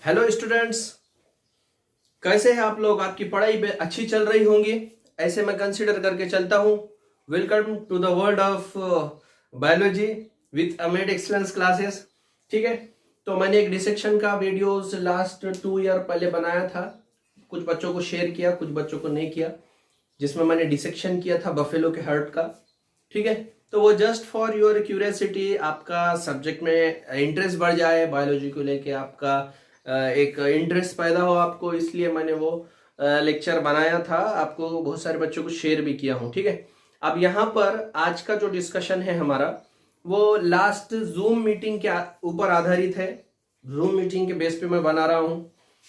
Hello students, कैसे हैं आप लोग। आपकी पढ़ाई अच्छी चल रही होंगी, ऐसे मैं कंसीडर करके चलता हूँ। Welcome to the world of biology with अमेड एक्सलेंस क्लासेस। ठीक है, तो मैंने एक डिसेक्शन का वीडियोस लास्ट 2 ईयर पहले बनाया था। कुछ बच्चों को शेयर किया, कुछ बच्चों को नहीं किया, जिसमें मैंने डिसेक्शन किया था बफेलो के हार्ट का। ठीक है, तो वो जस्ट फॉर योर क्यूरियोसिटी, आपका सब्जेक्ट में इंटरेस्ट बढ़ जाए, बायोलॉजी को लेके आपका एक इंटरेस्ट पैदा हो आपको, इसलिए मैंने वो लेक्चर बनाया था, आपको बहुत सारे बच्चों को शेयर भी किया हूँ। ठीक है, अब यहाँ पर आज का जो डिस्कशन है हमारा, वो लास्ट जूम मीटिंग के ऊपर आधारित है। जूम मीटिंग के बेस पे मैं बना रहा हूँ।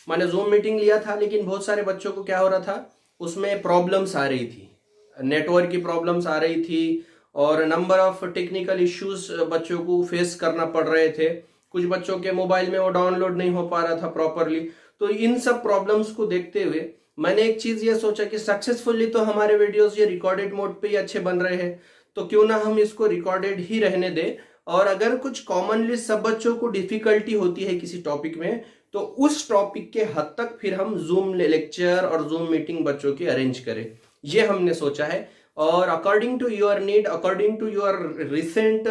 मैंने जूम मीटिंग लिया था, लेकिन बहुत सारे बच्चों को क्या हो रहा था, उसमें प्रॉब्लम्स आ रही थी, नेटवर्क की प्रॉब्लम्स आ रही थी और नंबर ऑफ टेक्निकल इश्यूज बच्चों को फेस करना पड़ रहे थे। कुछ बच्चों के मोबाइल में वो डाउनलोड नहीं हो पा रहा था प्रॉपरली। तो इन सब प्रॉब्लम्स को देखते हुए मैंने एक चीज ये सोचा कि सक्सेसफुली तो हमारे वीडियोस ये रिकॉर्डेड मोड पे ही अच्छे बन रहे हैं, तो क्यों ना हम इसको रिकॉर्डेड ही रहने दें। और अगर कुछ कॉमनली सब बच्चों को डिफिकल्टी होती है किसी टॉपिक में, तो उस टॉपिक के हद तक फिर हम जूम लेक्चर और जूम मीटिंग बच्चों की अरेंज करें, ये हमने सोचा है। और according to your need, according to your recent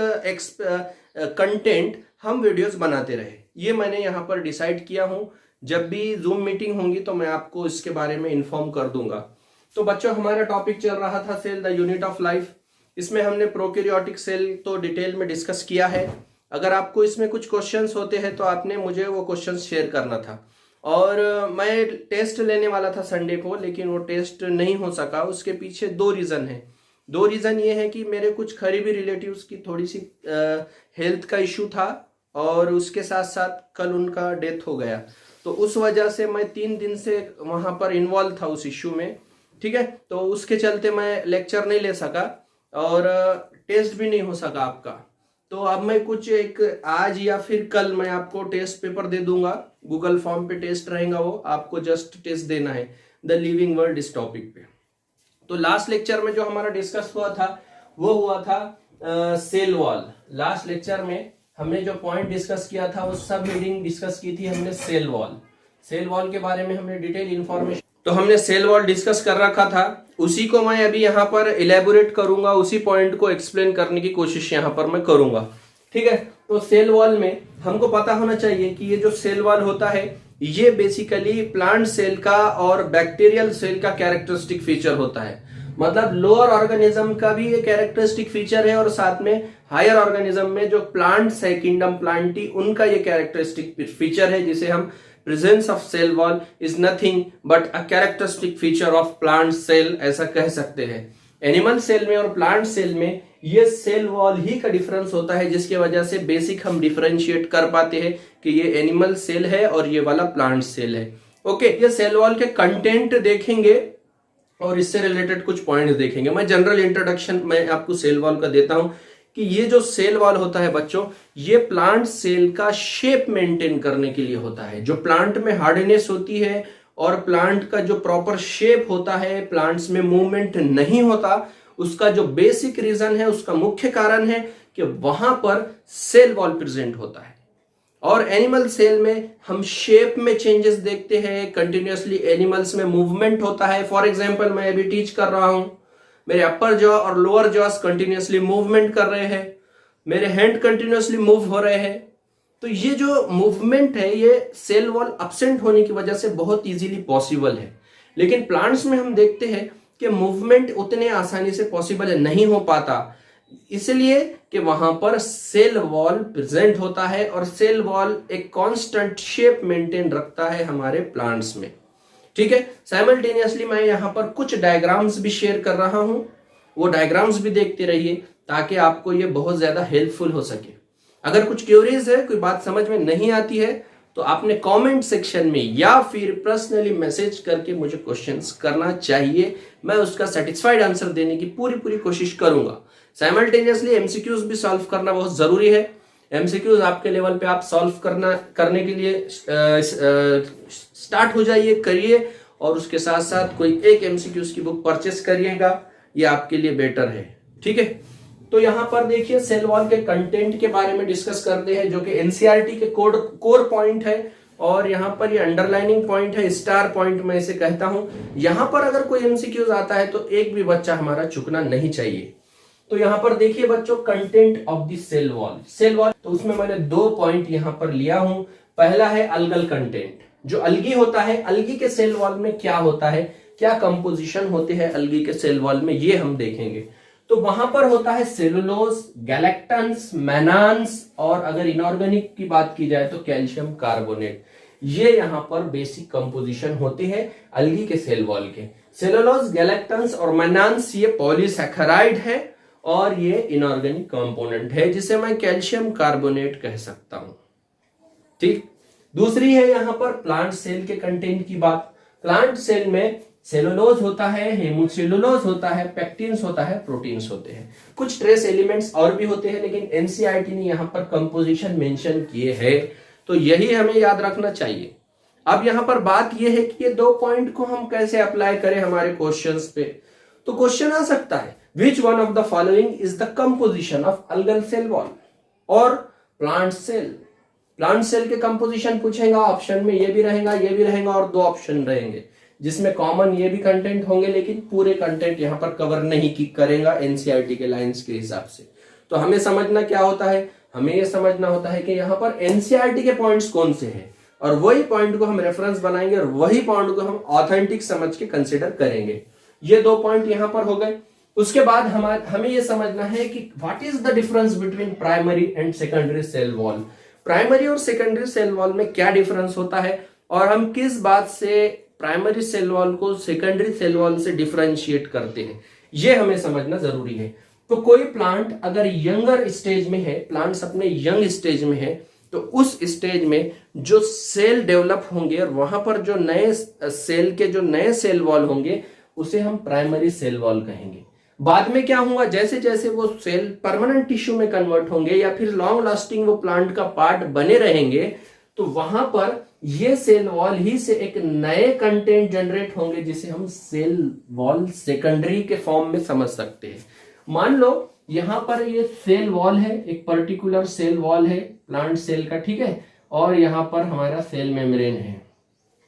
content हम वीडियोस बनाते रहे, ये मैंने यहाँ पर डिसाइड किया हूँ। जब भी जूम मीटिंग होंगी तो मैं आपको इसके बारे में इन्फॉर्म कर दूंगा। तो बच्चों, हमारा टॉपिक चल रहा था cell the unit of life. इसमें हमने प्रोकैरियोटिक सेल तो डिटेल में डिस्कस किया है। अगर आपको इसमें कुछ क्वेश्चंस होते हैं तो आपने मुझे वो क्वेश्चंस शेयर करना था। और मैं टेस्ट लेने वाला था संडे को, लेकिन वो टेस्ट नहीं हो सका। उसके पीछे 2 रीज़न है। 2 रीज़न ये है कि मेरे कुछ करीबी रिलेटिव्स की थोड़ी सी हेल्थ का इशू था, और उसके साथ साथ कल उनका डेथ हो गया। तो उस वजह से मैं 3 दिन से वहाँ पर इन्वॉल्व था उस इशू में। ठीक है, तो उसके चलते मैं लेक्चर नहीं ले सका और टेस्ट भी नहीं हो सका आपका। तो अब मैं कुछ एक आज या फिर कल मैं आपको टेस्ट पेपर दे दूंगा। गूगल फॉर्म पे टेस्ट रहेगा, वो आपको जस्ट टेस्ट देना है द लिविंग वर्ल्ड इस टॉपिक पे। तो लास्ट लेक्चर में जो हमारा डिस्कस हुआ था वो हुआ था सेल वॉल। लास्ट लेक्चर में हमने जो पॉइंट डिस्कस किया था, वो सब हेडिंग डिस्कस की थी हमने सेल वॉल। सेल वॉल के बारे में हमने डिटेल इंफॉर्मेशन, तो हमने सेल वॉल डिस्कस कर रखा था। उसी को मैं अभी यहाँ पर इलेबोरेट करूंगा, उसी पॉइंट को एक्सप्लेन करने की कोशिश यहाँ पर मैं करूंगा। ठीक है, तो सेल वॉल में हमको पता होना चाहिए कि ये जो सेल वॉल होता है, ये बेसिकली प्लांट सेल का और बैक्टीरियल सेल का कैरेक्टरिस्टिक फीचर होता है। मतलब लोअर ऑर्गेनिज्म का भी ये कैरेक्टरिस्टिक फीचर है, और साथ में हायर ऑर्गेनिज्म में जो प्लांट्स है, किंगडम प्लांटी, उनका ये कैरेक्टरिस्टिक फीचर है, जिसे हम presence of cell wall is nothing but a characteristic feature of plant cell, ऐसा कह सकते हैं। एनिमल सेल में और प्लांट सेल में ये सेल वॉल ही का डिफरेंस होता है, जिसकी वजह से बेसिक हम डिफरेंशिएट कर पाते हैं कि ये एनिमल सेल है और ये वाला प्लांट सेल है। ओके, ये सेल वॉल के कंटेंट देखेंगे और इससे रिलेटेड कुछ पॉइंट्स देखेंगे। मैं जनरल इंट्रोडक्शन मैं आपको सेल वॉल का देता हूं कि ये जो सेल वॉल होता है बच्चों, ये प्लांट सेल का शेप मेंटेन करने के लिए होता है। जो प्लांट में हार्डनेस होती है और प्लांट का जो प्रॉपर शेप होता है, प्लांट्स में मूवमेंट नहीं होता, उसका जो बेसिक रीजन है, उसका मुख्य कारण है कि वहां पर सेल वॉल प्रेजेंट होता है। और एनिमल सेल में हम शेप में चेंजेस देखते हैं, कंटिन्यूअसली एनिमल्स में मूवमेंट होता है। फॉर एग्जांपल, मैं अभी टीच कर रहा हूं, मेरे अपर जॉ और लोअर जॉस कंटिन्यूअसली मूवमेंट कर रहे हैं, मेरे हैंड कंटिन्यूअसली मूव हो रहे हैं। तो ये जो मूवमेंट है, ये सेल वॉल एब्सेंट होने की वजह से बहुत इजीली पॉसिबल है। लेकिन प्लांट्स में हम देखते हैं कि मूवमेंट उतने आसानी से पॉसिबल नहीं हो पाता, इसलिए कि वहां पर सेल वॉल प्रेजेंट होता है, और सेल वॉल एक कांस्टेंट शेप मेंटेन रखता है हमारे प्लांट्स में। ठीक है, साइमल्टेनियसली मैं यहाँ पर कुछ डायग्राम्स भी शेयर कर रहा हूं, वो डायग्राम्स भी देखते रहिए ताकि आपको ये बहुत ज्यादा हेल्पफुल हो सके। अगर कुछ क्यूरीज है, कोई बात समझ में नहीं आती है, तो आपने कमेंट सेक्शन में या फिर पर्सनली मैसेज करके मुझे क्वेश्चंस करना चाहिए। मैं उसका सेटिस्फाइड आंसर देने की पूरी कोशिश करूंगा। साइमल्टेनियसली एमसीक्यूज भी सॉल्व करना बहुत जरूरी है। एमसीक्यूज आपके लेवल पे आप सॉल्व करने के लिए स्टार्ट हो जाइए, करिए, और उसके साथ साथ कोई एक एमसीक्यूज की बुक परचेस करिएगा, ये आपके लिए बेटर है। ठीक है, तो यहां पर देखिए सेल वॉल के कंटेंट के बारे में डिस्कस करते हैं, जो कि एनसीईआरटी के कोर पॉइंट है। और यहाँ पर ये अंडरलाइनिंग पॉइंट है, स्टार पॉइंट मैं इसे कहता हूं। यहां पर अगर कोई एमसीक्यूज आता है तो एक भी बच्चा हमारा चुकना नहीं चाहिए। तो यहाँ पर देखिए बच्चों, content of the cell wall, cell wall, तो उसमें मैंने 2 पॉइंट यहाँ पर लिया हूं। पहला है अलगल कंटेंट, जो अलगी होता है, अलगी के सेल वॉल में क्या होता है, क्या कंपोजिशन होते हैं अलगी के सेल वॉल में, ये हम देखेंगे। तो वहां पर होता है सेलुलोज, गैलेक्टन्स, मैनान्स, और अगर इनऑर्गेनिक की बात की जाए तो कैल्शियम कार्बोनेट। ये यहाँ पर बेसिक कंपोजिशन होती है अलगी के सेल वॉल के। सेलुलोज, गैलेक्टन्स और मैनान्स ये पॉलीसैकेराइड है और ये इनऑर्गेनिक कंपोनेंट है जिसे मैं कैल्शियम कार्बोनेट कह सकता हूं। ठीक। दूसरी है यहाँ पर प्लांट सेल के कंटेंट की बात। प्लांट सेल में सेलुलोज होता है, हेमोसेलुलोज होता है, पेक्टिन्स होता है, प्रोटीन्स होते हैं, कुछ ट्रेस एलिमेंट्स और भी होते हैं, लेकिन एनसीईआरटी ने यहाँ पर कंपोजिशन मेंशन किए हैं, तो यही हमें याद रखना चाहिए। अब यहाँ पर बात यह है कि ये 2 पॉइंट को हम कैसे अप्लाई करें हमारे क्वेश्चंस पे। तो क्वेश्चन आ सकता है, which one of the following is the composition of algal cell wall और प्लांट सेल। प्लांट सेल के कंपोजिशन पूछेगा, ऑप्शन में ये भी रहेगा, ये भी रहेगा, और 2 ऑप्शन रहेंगे जिसमें कॉमन ये भी कंटेंट होंगे, लेकिन पूरे कंटेंट यहाँ पर कवर नहीं करेगा एनसीईआरटी के लाइंस के हिसाब से। तो हमें समझना क्या होता है, हमें ये समझना होता है कि यहाँ पर एनसीईआरटी के पॉइंट्स कौन से हैं, और वही पॉइंट को हम रेफरेंस बनाएंगे और वही पॉइंट को हम ऑथेंटिक समझ के कंसिडर करेंगे। ये 2 पॉइंट यहाँ पर हो गए। उसके बाद हमें ये समझना है कि what is the difference between primary and secondary cell wall. Primary और सेकेंडरी सेल वॉल में क्या डिफरेंस होता है और हम किस बात से प्राइमरी सेल वॉल को सेकेंडरी सेल वॉल से डिफरेंशिएट करते हैं, ये हमें समझना जरूरी है। तो कोई प्लांट अगर यंगर स्टेज में है, प्लांट्स अपने यंग स्टेज में है, तो उस स्टेज में जो सेल डेवलप होंगे और वहां पर जो नए सेल के जो नए सेल वॉल होंगे उसे हम प्राइमरी सेल वॉल कहेंगे। बाद में क्या होगा, जैसे जैसे वो सेल परमानेंट टिश्यू में कन्वर्ट होंगे या फिर लॉन्ग लास्टिंग वो प्लांट का पार्ट बने रहेंगे, तो वहां पर ये सेल वॉल ही से एक नए कंटेंट जनरेट होंगे जिसे हम सेल वॉल सेकेंडरी के फॉर्म में समझ सकते हैं। मान लो यहां पर ये सेल वॉल है, एक पर्टिकुलर सेल वॉल है प्लांट सेल का, ठीक है, और यहां पर हमारा सेल मेम्ब्रेन है।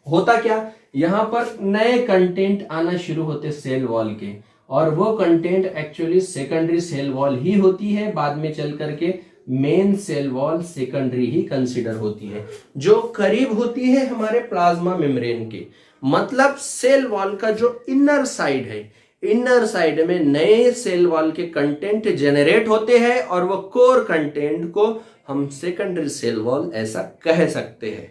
होता क्या, यहां पर नए कंटेंट आना शुरू होते सेल वॉल के, और वो content actually secondary cell wall ही होती है। बाद में चल करके मेन सेल वॉल सेकेंडरी ही कंसीडर होती है, जो करीब होती है हमारे प्लाज्मा मेम्ब्रेन के। मतलब सेल वॉल का जो इनर साइड है, इनर साइड में नए सेल वॉल के कंटेंट जनरेट होते हैं और वो कोर कंटेंट को हम सेकेंडरी सेल वॉल ऐसा कह सकते हैं।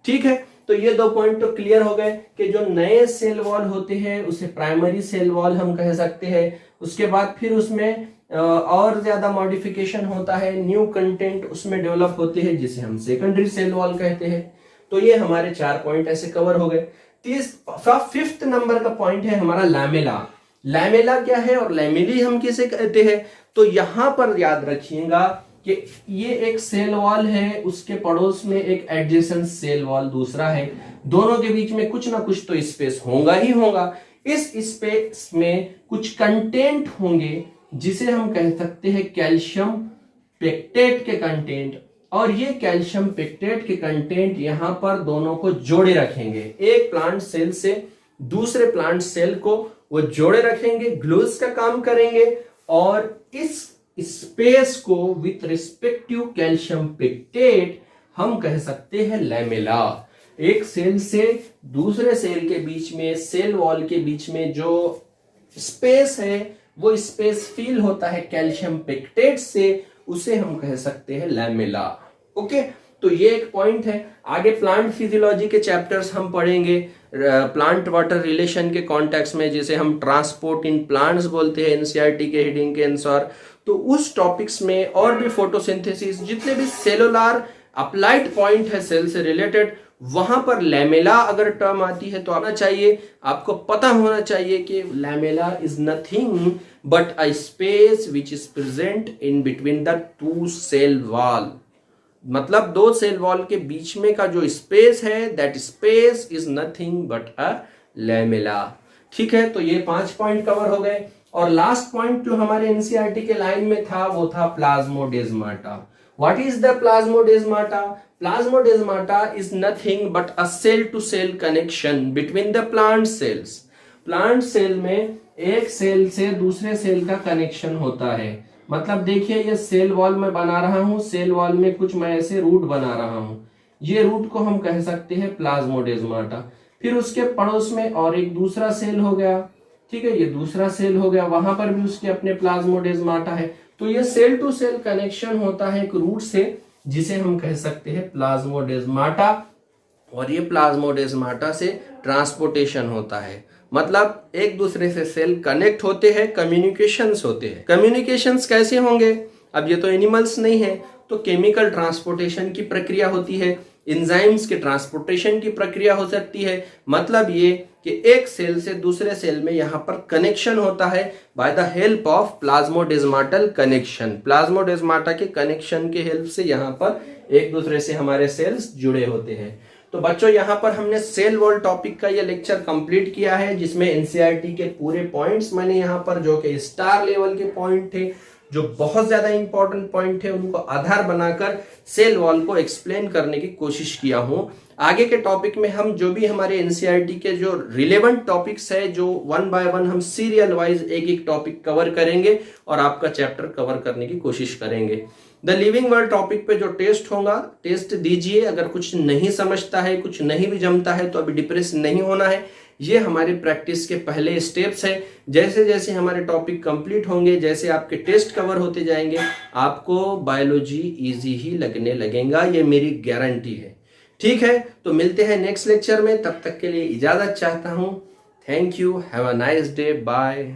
ठीक है, तो ये 2 पॉइंट तो क्लियर हो गए कि जो नए सेल वॉल होते हैं उसे प्राइमरी सेल वॉल हम कह सकते हैं। उसके बाद फिर उसमें और ज्यादा मॉडिफिकेशन होता है, न्यू कंटेंट उसमें डेवलप होते हैं जिसे हम सेकेंडरी सेल वॉल कहते हैं। तो ये हमारे 4 पॉइंट ऐसे कवर हो गए। 5th नंबर का पॉइंट है हमारा लैमेला। लैमेला क्या है और लैमेली हम किसे कहते हैं, तो यहां पर याद रखिएगा कि ये एक सेल वॉल है, उसके पड़ोस में एक एडजेसेंट सेल वॉल दूसरा है, दोनों के बीच में कुछ ना कुछ तो स्पेस होगा ही होगा। इस स्पेस में कुछ कंटेंट होंगे जिसे हम कह सकते हैं कैल्शियम पेक्टेट के कंटेंट, और ये कैल्शियम पेक्टेट के कंटेंट यहां पर दोनों को जोड़े रखेंगे। एक प्लांट सेल से दूसरे प्लांट सेल को वो जोड़े रखेंगे, ग्लूज का काम करेंगे, और इस स्पेस को विथ रिस्पेक्टिव कैल्शियम पेक्टेट हम कह सकते हैं लैमेला। एक सेल से दूसरे सेल के बीच में, सेल वॉल के बीच में जो स्पेस है वो स्पेस फील होता है कैल्शियम पेक्टेट से, उसे हम कह सकते हैं लैमेला। ओके, तो ये एक पॉइंट है। आगे प्लांट फिजियोलॉजी के चैप्टर्स हम पढ़ेंगे प्लांट वाटर रिलेशन के कॉन्टेक्स्ट में, जिसे हम ट्रांसपोर्ट इन प्लांट्स बोलते हैं एनसीईआरटी के हेडिंग के अनुसार। तो उस टॉपिक्स में और भी फोटोसिंथेसिस, जितने भी सेलुलर अप्लाइड पॉइंट है सेल से रिलेटेड, वहां पर लैमेला अगर टर्म आती है तो आना चाहिए, आपको पता होना चाहिए कि lamella is nothing but a space which is present in between the 2 cell wall. मतलब 2 सेल वॉल के बीच में का जो स्पेस है, that space is nothing but a lamella. ठीक है, तो ये 5 पॉइंट कवर हो गए। और लास्ट पॉइंट जो हमारे एनसीईआरटी के लाइन में था वो था plasmodesmata. What is the plasmodesmata? Plasmodesmata is nothing but a cell to cell connection between the plant cells. Plant cell में एक सेल से दूसरे सेल का कनेक्शन होता है। मतलब देखिए ये सेल वॉल में बना रहा हूं, सेल वॉल में कुछ मैं ऐसे रूट बना रहा हूं, ये रूट को हम कह सकते हैं प्लाज्मोडेस्माटा। फिर उसके पड़ोस में और एक दूसरा सेल हो गया, ठीक है, ये दूसरा सेल हो गया, वहां पर भी उसके अपने प्लाज्मोडेस्माटा है। तो ये सेल टू सेल कनेक्शन होता है एक रूट से, जिसे हम कह सकते हैं प्लाज्मोडेस्माटा। और ये प्लाज्मोडेस्माटा से ट्रांसपोर्टेशन होता है, मतलब एक दूसरे से सेल कनेक्ट होते हैं, कम्युनिकेशंस होते हैं। कम्युनिकेशंस कैसे होंगे? अब ये तो एनिमल्स नहीं है, तो केमिकल ट्रांसपोर्टेशन की प्रक्रिया होती है, एंजाइम्स के ट्रांसपोर्टेशन की प्रक्रिया हो सकती है। मतलब ये कि एक सेल से दूसरे सेल में यहाँ पर कनेक्शन होता है by the help of plasmodesmatal connection. Plasmodesmata के कनेक्शन के हेल्प से यहाँ पर एक दूसरे से हमारे सेल्स जुड़े होते हैं। तो बच्चों यहाँ पर हमने सेल वॉल टॉपिक का ये लेक्चर कंप्लीट किया है, जिसमें एनसीईआरटी के पूरे पॉइंट्स मैंने यहाँ पर, जो कि स्टार लेवल के पॉइंट थे, जो बहुत ज्यादा इंपॉर्टेंट पॉइंट थे, उनको आधार बनाकर सेल वॉल को एक्सप्लेन करने की कोशिश किया हूं। आगे के टॉपिक में हम जो भी हमारे एनसीईआरटी के जो रिलेवेंट टॉपिक्स है, जो वन बाय वन हम सीरियल वाइज एक एक टॉपिक कवर करेंगे और आपका चैप्टर कवर करने की कोशिश करेंगे। द लिविंग वर्ल्ड टॉपिक पे जो टेस्ट होगा, टेस्ट दीजिए। अगर कुछ नहीं समझता है, कुछ नहीं भी जमता है, तो अभी डिप्रेस नहीं होना है। ये हमारे प्रैक्टिस के पहले स्टेप्स हैं। जैसे जैसे हमारे टॉपिक कंप्लीट होंगे, जैसे आपके टेस्ट कवर होते जाएंगे, आपको बायोलॉजी इजी ही लगने लगेगा, ये मेरी गारंटी है। ठीक है, तो मिलते हैं नेक्स्ट लेक्चर में। तब तक के लिए इजाजत चाहता हूँ। Thank you, have a nice day, bye.